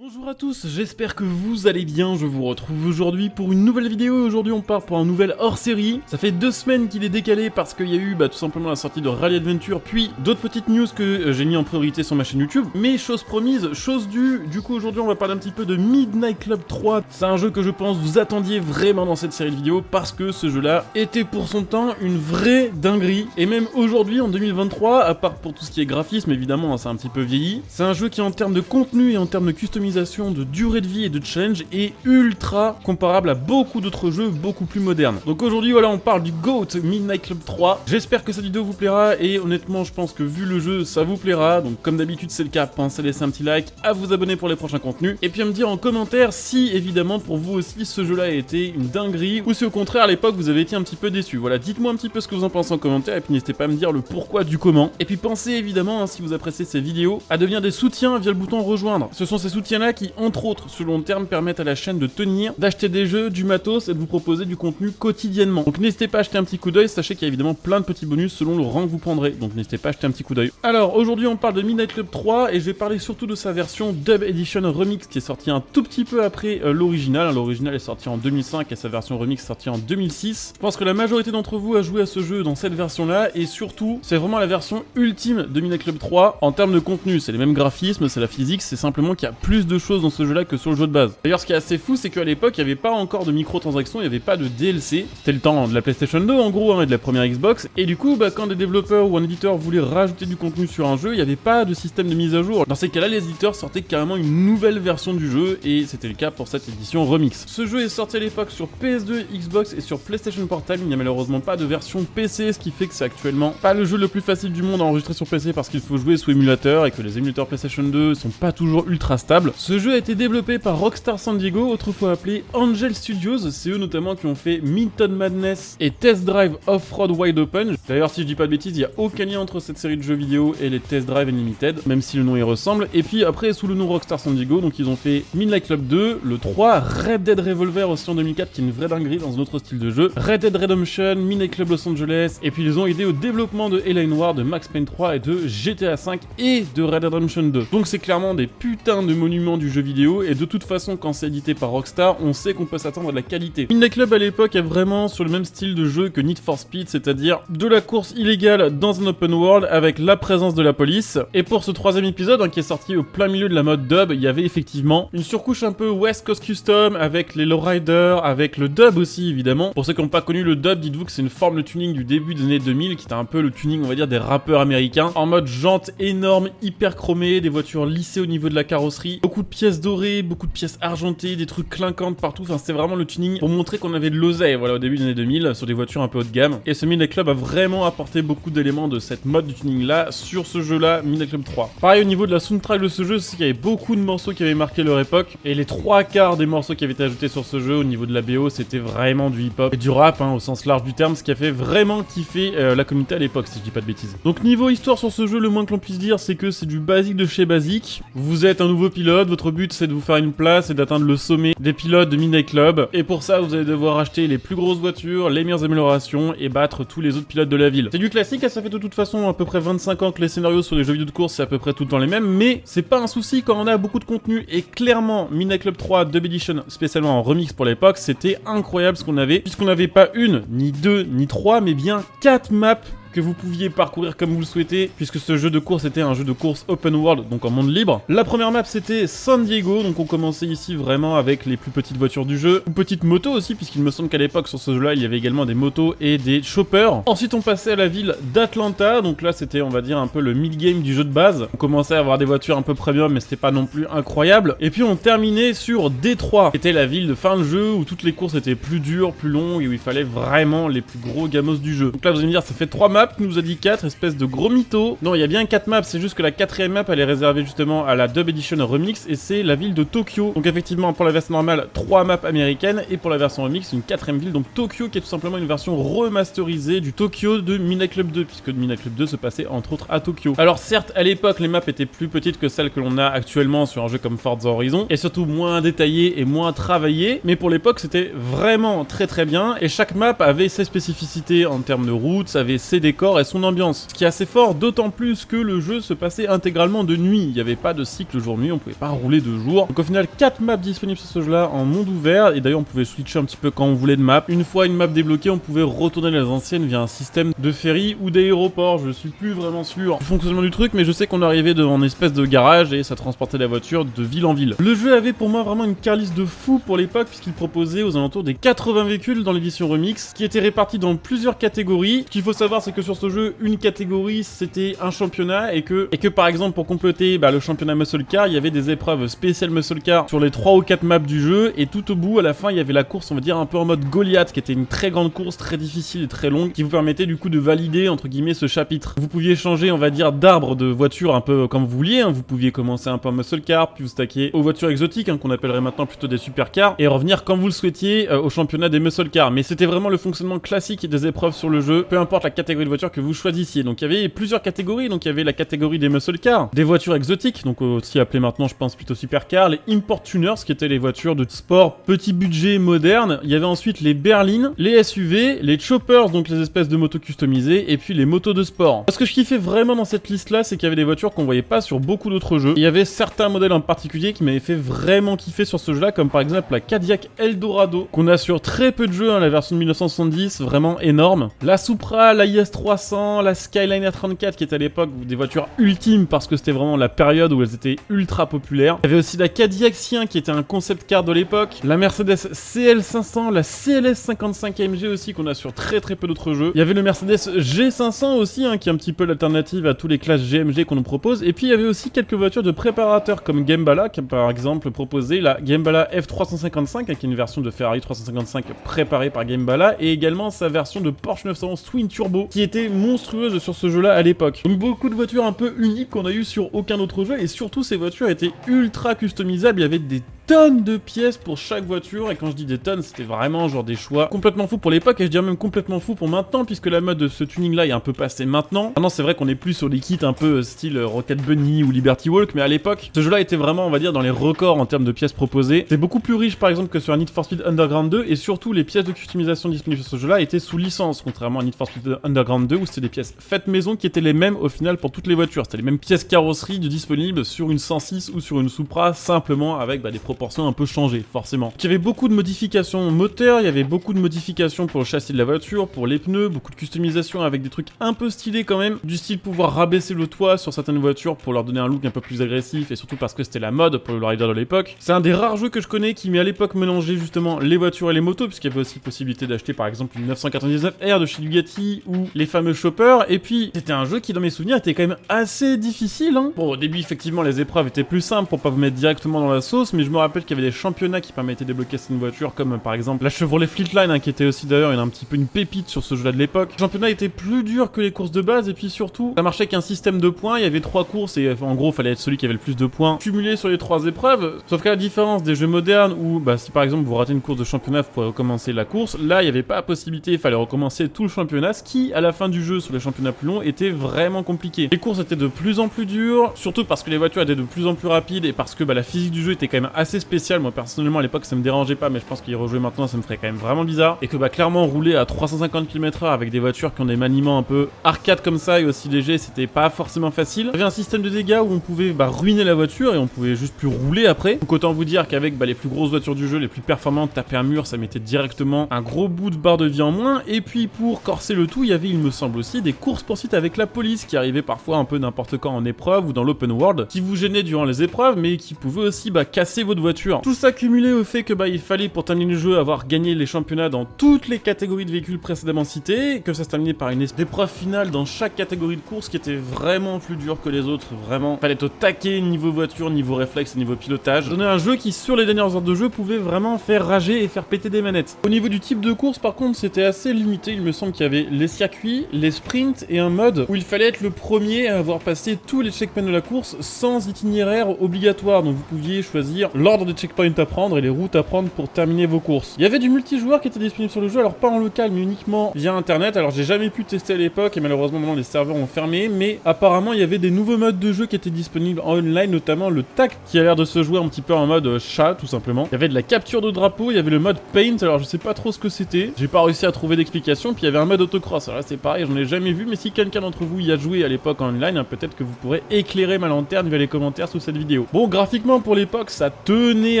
Bonjour à tous, j'espère que vous allez bien, je vous retrouve aujourd'hui pour une nouvelle vidéo et aujourd'hui on part pour un nouvel hors-série. Ça fait 2 semaines qu'il est décalé parce qu'il y a eu tout simplement la sortie de Rally Adventure puis d'autres petites news que j'ai mis en priorité sur ma chaîne YouTube. Mais chose promise, chose due, du coup aujourd'hui on va parler un petit peu de Midnight Club 3. C'est un jeu que je pense vous attendiez vraiment dans cette série de vidéos parce que ce jeu là était pour son temps une vraie dinguerie. Et même aujourd'hui en 2023, à part pour tout ce qui est graphisme évidemment, c'est un petit peu vieilli, c'est un jeu qui en termes de contenu et en termes de customisation, de durée de vie et de challenge est ultra comparable à beaucoup d'autres jeux beaucoup plus modernes. Donc aujourd'hui voilà, on parle du GOAT Midnight Club 3. J'espère que cette vidéo vous plaira et honnêtement je pense que vu le jeu ça vous plaira. Donc comme d'habitude c'est le cas, pensez à laisser un petit like, à vous abonner pour les prochains contenus et puis à me dire en commentaire si évidemment pour vous aussi ce jeu là a été une dinguerie ou si au contraire à l'époque vous avez été un petit peu déçu. Voilà, dites-moi un petit peu ce que vous en pensez en commentaire et puis n'hésitez pas à me dire le pourquoi du comment. Et puis pensez évidemment si vous appréciez ces vidéos à devenir des soutiens via le bouton rejoindre. Ce sont ces soutiens là qui, entre autres, sur le long terme, permettent à la chaîne de tenir, d'acheter des jeux, du matos et de vous proposer du contenu quotidiennement. Donc n'hésitez pas à jeter un petit coup d'œil, sachez qu'il y a évidemment plein de petits bonus selon le rang que vous prendrez, donc n'hésitez pas à jeter un petit coup d'œil. Alors aujourd'hui on parle de Midnight Club 3 et je vais parler surtout de sa version Dub Edition Remix qui est sortie un tout petit peu après l'original. L'original est sorti en 2005 et sa version remix est sortie en 2006. Je pense que la majorité d'entre vous a joué à ce jeu dans cette version là et surtout c'est vraiment la version ultime de Midnight Club 3 en termes de contenu. C'est les mêmes graphismes, c'est la physique, c'est simplement qu'il y a plus de choses dans ce jeu là que sur le jeu de base. D'ailleurs ce qui est assez fou c'est qu'à l'époque il n'y avait pas encore de microtransactions, il n'y avait pas de DLC, c'était le temps de la PlayStation 2 en gros et de la première Xbox et du coup quand des développeurs ou un éditeur voulait rajouter du contenu sur un jeu, il n'y avait pas de système de mise à jour. Dans ces cas là les éditeurs sortaient carrément une nouvelle version du jeu et c'était le cas pour cette édition remix. Ce jeu est sorti à l'époque sur PS2, Xbox et sur PlayStation Portable, il n'y a malheureusement pas de version PC, ce qui fait que c'est actuellement pas le jeu le plus facile du monde à enregistrer sur PC parce qu'il faut jouer sous émulateur et que les émulateurs PlayStation 2 sont pas toujours ultra stables. Ce jeu a été développé par Rockstar San Diego, autrefois appelé Angel Studios, c'est eux notamment qui ont fait Midtown Madness et Test Drive Off-Road Wide Open. D'ailleurs si je dis pas de bêtises, il n'y a aucun lien entre cette série de jeux vidéo et les Test Drive Unlimited, même si le nom y ressemble. Et puis après sous le nom Rockstar San Diego, donc ils ont fait Midnight Club 2, le 3, Red Dead Revolver aussi en 2004 qui est une vraie dinguerie dans un autre style de jeu, Red Dead Redemption, Midnight Club Los Angeles, et puis ils ont aidé au développement de Halo Noir, de Max Payne 3 et de GTA 5 et de Red Dead Redemption 2. Donc c'est clairement des putains de monuments du jeu vidéo et de toute façon quand c'est édité par Rockstar, on sait qu'on peut s'attendre à de la qualité. Midnight Club à l'époque est vraiment sur le même style de jeu que Need for Speed, c'est-à-dire de la course illégale dans un open world avec la présence de la police. Et pour ce troisième épisode qui est sorti au plein milieu de la mode dub, il y avait effectivement une surcouche un peu West Coast Custom avec les lowriders, avec le dub aussi évidemment. Pour ceux qui n'ont pas connu le dub, dites-vous que c'est une forme de tuning du début des années 2000 qui était un peu le tuning on va dire des rappeurs américains, en mode jante énorme, hyper chromée, des voitures lissées au niveau de la carrosserie, beaucoup de pièces dorées, beaucoup de pièces argentées, des trucs clinquantes partout, enfin c'était vraiment le tuning pour montrer qu'on avait de l'oseille voilà au début des années 2000 sur des voitures un peu haut de gamme. Et ce Midnight Club a vraiment apporté beaucoup d'éléments de cette mode du tuning là sur ce jeu là, Midnight Club 3. Pareil au niveau de la soundtrack de ce jeu, c'est qu'il y avait beaucoup de morceaux qui avaient marqué leur époque et les 3/4 des morceaux qui avaient été ajoutés sur ce jeu au niveau de la BO c'était vraiment du hip hop et du rap au sens large du terme, ce qui a fait vraiment kiffer la communauté à l'époque si je dis pas de bêtises. Donc niveau histoire sur ce jeu, le moins que l'on puisse dire c'est que c'est du basique de chez basique. Vous êtes un nouveau pilote, votre but c'est de vous faire une place et d'atteindre le sommet des pilotes de Midnight Club et pour ça vous allez devoir acheter les plus grosses voitures, les meilleures améliorations et battre tous les autres pilotes de la ville. C'est du classique, ça fait de toute façon à peu près 25 ans que les scénarios sur les jeux vidéo de course c'est à peu près tout le temps les mêmes, mais c'est pas un souci quand on a beaucoup de contenu et clairement Midnight Club 3 Dub Edition spécialement en remix pour l'époque c'était incroyable ce qu'on avait, puisqu'on n'avait pas une, ni deux, ni trois, mais bien 4 maps que vous pouviez parcourir comme vous le souhaitez, puisque ce jeu de course était un jeu de course open world, donc en monde libre. La première map c'était San Diego, donc on commençait ici vraiment avec les plus petites voitures du jeu, une petite moto aussi, puisqu'il me semble qu'à l'époque sur ce jeu-là il y avait également des motos et des choppers. Ensuite on passait à la ville d'Atlanta, donc là c'était on va dire un peu le mid-game du jeu de base. On commençait à avoir des voitures un peu premium, mais c'était pas non plus incroyable. Et puis on terminait sur Détroit, qui était la ville de fin de jeu où toutes les courses étaient plus dures, plus longues et où il fallait vraiment les plus gros gamos du jeu. Donc là vous allez me dire ça fait 3 maps, nous a dit 4, espèce de gros mytho. Non, il y a bien 4 maps, c'est juste que la 4ème map elle est réservée justement à la Dub Edition Remix et c'est la ville de Tokyo. Donc effectivement pour la version normale 3 maps américaines et pour la version remix une 4ème ville, donc Tokyo, qui est tout simplement une version remasterisée du Tokyo de Midnight Club 2, puisque Midnight Club 2 se passait entre autres à Tokyo. Alors certes à l'époque les maps étaient plus petites que celles que l'on a actuellement sur un jeu comme Forza Horizon et surtout moins détaillées et moins travaillées, mais pour l'époque c'était vraiment très bien et chaque map avait ses spécificités en termes de routes, avait ses décors décor et son ambiance. Ce qui est assez fort, d'autant plus que le jeu se passait intégralement de nuit. Il n'y avait pas de cycle jour-nuit, on pouvait pas rouler de jour. Donc au final, 4 maps disponibles sur ce jeu-là en monde ouvert, et d'ailleurs on pouvait switcher un petit peu quand on voulait de map. Une fois une map débloquée, on pouvait retourner les anciennes via un système de ferry ou d'aéroport. Je suis plus vraiment sûr du fonctionnement du truc, mais je sais qu'on arrivait en espèce de garage et ça transportait la voiture de ville en ville. Le jeu avait pour moi vraiment une carliste de fou pour l'époque, puisqu'il proposait aux alentours des 80 véhicules dans l'édition remix, qui étaient répartis dans plusieurs catégories. Ce qu'il faut savoir, c'est que sur ce jeu, une catégorie c'était un championnat, et que par exemple pour compléter le championnat Muscle Car, il y avait des épreuves spéciales Muscle Car sur les 3 ou 4 maps du jeu, et tout au bout, à la fin, il y avait la course, on va dire un peu en mode Goliath, qui était une très grande course, très difficile et très longue, qui vous permettait du coup de valider entre guillemets ce chapitre. Vous pouviez changer, on va dire, d'arbre de voiture un peu comme vous vouliez, hein. Vous pouviez commencer un peu en Muscle Car, puis vous stacker aux voitures exotiques, hein, qu'on appellerait maintenant plutôt des supercars, et revenir quand vous le souhaitiez au championnat des Muscle Cars. Mais c'était vraiment le fonctionnement classique des épreuves sur le jeu, peu importe la catégorie de voiture que vous choisissiez. Donc il y avait plusieurs catégories, donc il y avait la catégorie des Muscle Cars, des voitures exotiques, donc aussi appelées maintenant je pense plutôt supercars, les Import Tuners, qui étaient les voitures de sport petit budget moderne. Il y avait ensuite les berlines, les SUV, les choppers, donc les espèces de motos customisées, et puis les motos de sport. Ce que je kiffais vraiment dans cette liste là, c'est qu'il y avait des voitures qu'on voyait pas sur beaucoup d'autres jeux. Il y avait certains modèles en particulier qui m'avaient fait vraiment kiffer sur ce jeu là, comme par exemple la Cadillac Eldorado, qu'on a sur très peu de jeux, hein, la version de 1970, vraiment énorme. La Supra, la IS300, la Skyline R34, qui était à l'époque des voitures ultimes parce que c'était vraiment la période où elles étaient ultra populaires. Il y avait aussi la Cadillac Siens, qui était un concept car de l'époque, la Mercedes CL500, la CLS 55 AMG aussi, qu'on a sur très peu d'autres jeux. Il y avait le Mercedes G500 aussi, hein, qui est un petit peu l'alternative à tous les classes GMG qu'on nous propose. Et puis il y avait aussi quelques voitures de préparateurs comme Gembala, qui par exemple proposait la Gembala F355, qui est une version de Ferrari 355 préparée par Gembala, et également sa version de Porsche 911 Twin Turbo, qui était monstrueuse sur ce jeu-là à l'époque. Donc beaucoup de voitures un peu uniques qu'on a eu sur aucun autre jeu, et surtout ces voitures étaient ultra customisables. Il y avait des tonnes de pièces pour chaque voiture, et quand je dis des tonnes, c'était vraiment genre des choix complètement fous pour l'époque, et je dirais même complètement fous pour maintenant, puisque la mode de ce tuning là est un peu passée maintenant. Maintenant c'est vrai qu'on est plus sur les kits un peu style Rocket Bunny ou Liberty Walk, mais à l'époque ce jeu là était vraiment, on va dire, dans les records en termes de pièces proposées. C'est beaucoup plus riche par exemple que sur un Need for Speed Underground 2, et surtout les pièces de customisation disponibles sur ce jeu là étaient sous licence, contrairement à Need for Speed Underground 2 où c'était des pièces faites maison qui étaient les mêmes au final pour toutes les voitures. C'était les mêmes pièces carrosserie disponibles sur une 106 ou sur une Supra, simplement avec des proportions un peu changées forcément. Donc, il y avait beaucoup de modifications moteurs, il y avait beaucoup de modifications pour le châssis de la voiture, pour les pneus, beaucoup de customisation avec des trucs un peu stylés quand même, du style pouvoir rabaisser le toit sur certaines voitures pour leur donner un look un peu plus agressif, et surtout parce que c'était la mode pour le rider de l'époque. C'est un des rares jeux que je connais qui, à l'époque, mélangeait justement les voitures et les motos, puisqu'il y avait aussi possibilité d'acheter par exemple une 999R de chez Bugatti ou les fameux choppers. Et puis c'était un jeu qui dans mes souvenirs était quand même assez difficile, hein. Bon, au début effectivement les épreuves étaient plus simples pour pas vous mettre directement dans la sauce, mais je me rappelle qu'il y avait des championnats qui permettaient de débloquer certaines voitures, comme par exemple la Chevrolet Fleetline, hein, qui était aussi d'ailleurs un petit peu une pépite sur ce jeu là de l'époque. Le championnat était plus dur que les courses de base, et puis surtout ça marchait qu'un système de points. Il y avait 3 courses et en gros fallait être celui qui avait le plus de points cumulés sur les 3 épreuves. Sauf qu'à la différence des jeux modernes où si par exemple vous ratez une course de championnat, vous pouvez recommencer la course, là il n'y avait pas la possibilité, il fallait recommencer tout le championnat, ce qui à la fin du jeu sur les championnats plus longs était vraiment compliqué. Les courses étaient de plus en plus dures, surtout parce que les voitures étaient de plus en plus rapides, et parce que la physique du jeu était quand même assez spéciale. Moi personnellement à l'époque ça me dérangeait pas, mais je pense qu'y rejouer maintenant ça me ferait quand même vraiment bizarre, et que clairement rouler à 350 km/h avec des voitures qui ont des maniements un peu arcade comme ça et aussi légers, c'était pas forcément facile. Il y avait un système de dégâts où on pouvait ruiner la voiture et on pouvait juste plus rouler après. Donc autant vous dire qu'avec les plus grosses voitures du jeu, les plus performantes, taper un mur ça mettait directement un gros bout de barre de vie en moins. Et puis pour corser le tout, il y avait, il me semble aussi, des courses poursuites avec la police qui arrivaient parfois un peu n'importe quand en épreuve ou dans l'open world, qui vous gênaient durant les épreuves mais qui pouvaient aussi casser votre voiture. Tout ça cumulé au fait que il fallait pour terminer le jeu avoir gagné les championnats dans toutes les catégories de véhicules précédemment citées, que ça se terminait par une épreuve finale dans chaque catégorie de course qui était vraiment plus dure que les autres. Vraiment fallait être au taquet niveau voiture, niveau réflexe et niveau pilotage. Donner un jeu qui sur les dernières heures de jeu pouvait vraiment faire rager et faire péter des manettes. Au niveau du type de course par contre c'était assez limité. Il me semble qu'il y avait les circuits, les sprints et un mode où il fallait être le premier à avoir passé tous les checkpoints de la course sans itinéraire obligatoire. Donc vous pouviez choisir l'ordre l'ordre des checkpoints à prendre et les routes à prendre pour terminer vos courses. Il y avait du multijoueur qui était disponible sur le jeu, alors pas en local mais uniquement via internet. Alors j'ai jamais pu tester à l'époque et malheureusement maintenant les serveurs ont fermé, mais apparemment il y avait des nouveaux modes de jeu qui étaient disponibles en online, notamment le tact qui a l'air de se jouer un petit peu en mode chat tout simplement. Il y avait de la capture de drapeau, il y avait le mode paint, alors je sais pas trop ce que c'était, j'ai pas réussi à trouver d'explication, puis il y avait un mode autocross, alors là c'est pareil, j'en ai jamais vu, mais si quelqu'un d'entre vous y a joué à l'époque en online, hein, peut-être que vous pourrez éclairer ma lanterne via les commentaires sous cette vidéo. Bon, graphiquement pour l'époque ça tenait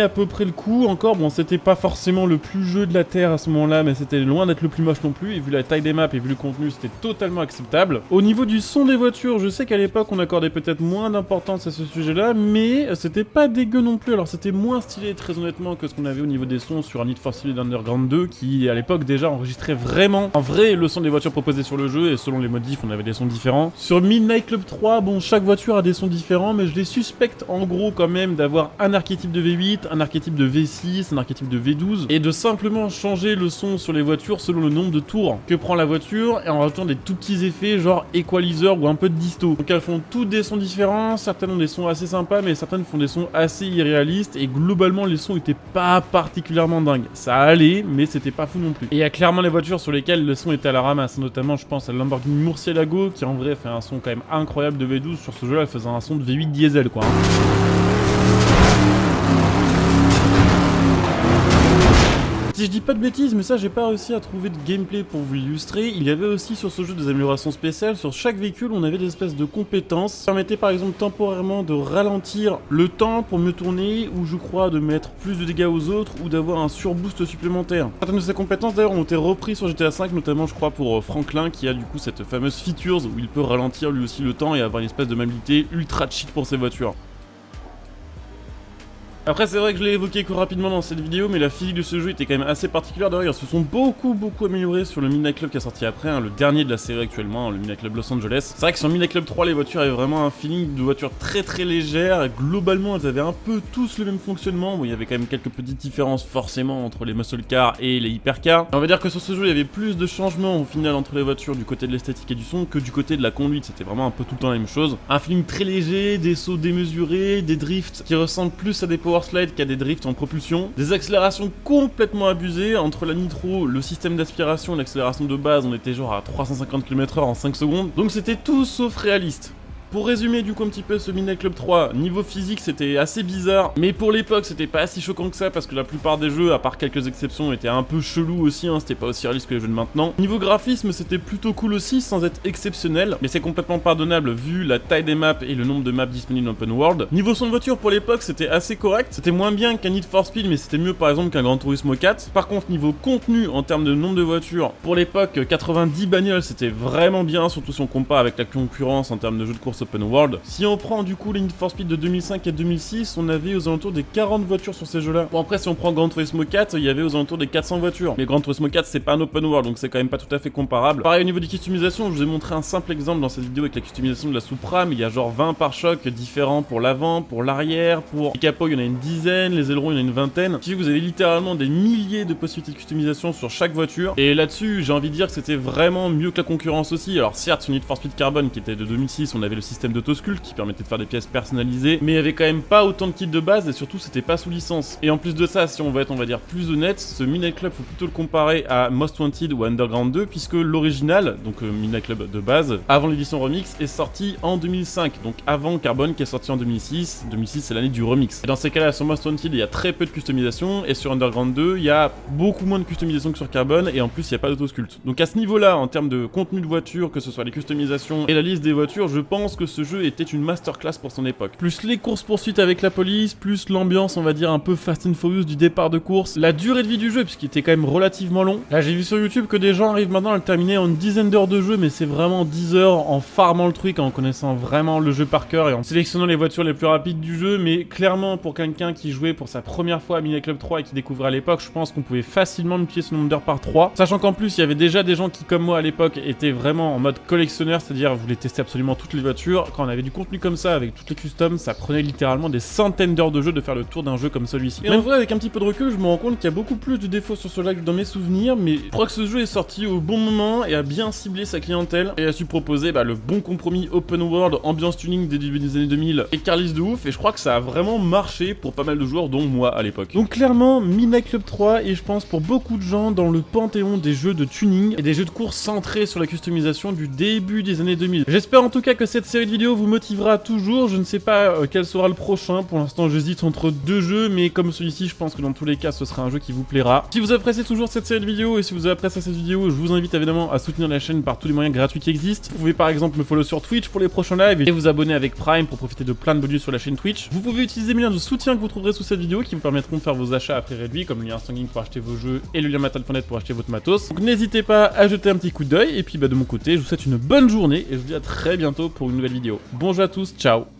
à peu près le coup, encore bon c'était pas forcément le plus jeu de la terre à ce moment-là, mais c'était loin d'être le plus moche non plus, et vu la taille des maps et vu le contenu c'était totalement acceptable. Au niveau du son des voitures, je sais qu'à l'époque on accordait peut-être moins d'importance à ce sujet-là, mais c'était pas dégueu non plus, alors c'était moins stylé très honnêtement que ce qu'on avait au niveau des sons sur un Need for Speed Underground 2 qui à l'époque déjà enregistrait vraiment en vrai le son des voitures proposées sur le jeu, et selon les modifs on avait des sons différents. Sur Midnight Club 3, bon chaque voiture a des sons différents, mais je les suspecte en gros quand même d'avoir un archétype de V8, un archétype de V6, un archétype de V12, et de simplement changer le son sur les voitures selon le nombre de tours que prend la voiture, et en rajoutant des tout petits effets genre equalizer ou un peu de disto. Donc elles font toutes des sons différents, certaines ont des sons assez sympas, mais certaines font des sons assez irréalistes, et globalement les sons étaient pas particulièrement dingues. Ça allait, mais c'était pas fou non plus. Et il y a clairement les voitures sur lesquelles le son était à la ramasse, notamment je pense à la Lamborghini Murcielago, qui en vrai fait un son quand même incroyable de V12, sur ce jeu là elle faisait un son de V8 diesel quoi. Si je dis pas de bêtises, mais ça j'ai pas réussi à trouver de gameplay pour vous l'illustrer, il y avait aussi sur ce jeu des améliorations spéciales. Sur chaque véhicule on avait des espèces de compétences qui permettaient par exemple temporairement de ralentir le temps pour mieux tourner, ou je crois de mettre plus de dégâts aux autres, ou d'avoir un surboost supplémentaire. Certaines de ces compétences d'ailleurs ont été reprises sur GTA V, notamment je crois pour Franklin qui a du coup cette fameuse features où il peut ralentir lui aussi le temps et avoir une espèce de mobilité ultra cheat pour ses voitures. Après c'est vrai que je l'ai évoqué que rapidement dans cette vidéo, mais la physique de ce jeu était quand même assez particulière. D'ailleurs ils se sont beaucoup améliorés sur le Midnight Club qui est sorti après, hein, le dernier de la série actuellement, le Midnight Club Los Angeles. C'est vrai que sur Midnight Club 3 les voitures avaient vraiment un feeling de voiture très légère, globalement elles avaient un peu tous le même fonctionnement. Bon il y avait quand même quelques petites différences forcément entre les muscle cars et les hypercars. On va dire que sur ce jeu il y avait plus de changements au final entre les voitures du côté de l'esthétique et du son que du côté de la conduite, c'était vraiment un peu tout le temps la même chose. Un feeling très léger, des sauts démesurés, des drifts qui ressemblent plus à des power slide qu'à des drifts en propulsion, des accélérations complètement abusées. Entre la nitro, le système d'aspiration et l'accélération de base, on était genre à 350 km/h en 5 secondes, donc c'était tout sauf réaliste. Pour résumer du coup un petit peu ce Midnight Club 3, niveau physique c'était assez bizarre, mais pour l'époque c'était pas si choquant que ça parce que la plupart des jeux, à part quelques exceptions, étaient un peu chelous aussi, hein, c'était pas aussi réaliste que les jeux de maintenant. Niveau graphisme c'était plutôt cool aussi sans être exceptionnel, mais c'est complètement pardonnable vu la taille des maps et le nombre de maps disponibles en open world. Niveau son de voiture pour l'époque c'était assez correct, c'était moins bien qu'un Need for Speed mais c'était mieux par exemple qu'un Gran Turismo 4. Par contre niveau contenu en termes de nombre de voitures, pour l'époque 90 bagnoles c'était vraiment bien, surtout si on compare avec la concurrence en termes de jeux de course open world. Si on prend du coup les Need for Speed de 2005 et 2006, on avait aux alentours des 40 voitures sur ces jeux-là. Bon après si on prend Gran Turismo 4, il y avait aux alentours des 400 voitures. Mais Gran Turismo 4 c'est pas un open world, donc c'est quand même pas tout à fait comparable. Pareil au niveau des customisations, je vous ai montré un simple exemple dans cette vidéo avec la customisation de la Supra, mais il y a genre 20 pare-chocs différents pour l'avant, pour l'arrière, pour les capots il y en a une dizaine, les ailerons il y en a une vingtaine. Puis vous avez littéralement des milliers de possibilités de customisation sur chaque voiture. Et là-dessus j'ai envie de dire que c'était vraiment mieux que la concurrence aussi. Alors certes sur Need for Speed Carbon qui était de 2006, on avait le système d'autosculpt qui permettait de faire des pièces personnalisées, mais il y avait quand même pas autant de kits de base et surtout c'était pas sous licence. Et en plus de ça, si on va être on va dire plus honnête, ce Midnight Club faut plutôt le comparer à Most Wanted ou Underground 2 puisque l'original, donc Midnight Club de base, avant l'édition remix, est sorti en 2005, donc avant Carbon qui est sorti en 2006. 2006 c'est l'année du remix. Et dans ces cas-là, sur Most Wanted il y a très peu de customisation et sur Underground 2 il y a beaucoup moins de customisation que sur Carbon et en plus il n'y a pas d'autosculpte. Donc à ce niveau-là, en termes de contenu de voiture, que ce soit les customisations et la liste des voitures, je pense que ce jeu était une masterclass pour son époque. Plus les courses-poursuites avec la police, plus l'ambiance, on va dire, un peu Fast and Furious du départ de course, la durée de vie du jeu, puisqu'il était quand même relativement long. Là, j'ai vu sur YouTube que des gens arrivent maintenant à le terminer en une dizaine d'heures de jeu, mais c'est vraiment 10 heures en farmant le truc, en connaissant vraiment le jeu par cœur et en sélectionnant les voitures les plus rapides du jeu, mais clairement, pour quelqu'un qui jouait pour sa première fois à Midnight Club 3 et qui découvrait à l'époque, je pense qu'on pouvait facilement multiplier ce nombre d'heures par 3, sachant qu'en plus, il y avait déjà des gens qui, comme moi à l'époque, étaient vraiment en mode collectionneur, c'est-à-dire voulaient tester absolument toutes les voitures Adventure, quand on avait du contenu comme ça, avec toutes les customs, ça prenait littéralement des centaines d'heures de jeu de faire le tour d'un jeu comme celui-ci. Et en vrai, avec un petit peu de recul, je me rends compte qu'il y a beaucoup plus de défauts sur ce jeu que dans mes souvenirs, mais je crois que ce jeu est sorti au bon moment et a bien ciblé sa clientèle et a su proposer le bon compromis open world, ambiance tuning des débuts des années 2000 et carlisse de ouf, et je crois que ça a vraiment marché pour pas mal de joueurs, dont moi à l'époque. Donc clairement, Midnight Club 3 est, je pense, pour beaucoup de gens dans le panthéon des jeux de tuning et des jeux de course centrés sur la customisation du début des années 2000. J'espère en tout cas que cette série de vidéos vous motivera toujours. Je ne sais pas quel sera le prochain, pour l'instant j'hésite entre deux jeux, mais comme celui-ci, je pense que dans tous les cas ce sera un jeu qui vous plaira. Si vous appréciez toujours cette série de vidéos et si vous appréciez cette vidéo, je vous invite évidemment à soutenir la chaîne par tous les moyens gratuits qui existent. Vous pouvez par exemple me follow sur Twitch pour les prochains lives et vous abonner avec Prime pour profiter de plein de bonus sur la chaîne Twitch. Vous pouvez utiliser mes liens de soutien que vous trouverez sous cette vidéo qui vous permettront de faire vos achats à prix réduit, comme le lien Instant Gaming pour acheter vos jeux et le lien matal.net pour acheter votre matos. Donc n'hésitez pas à jeter un petit coup d'œil et puis de mon côté, je vous souhaite une bonne journée et je vous dis à très bientôt pour une nouvelle vidéo. Bonjour à tous, ciao.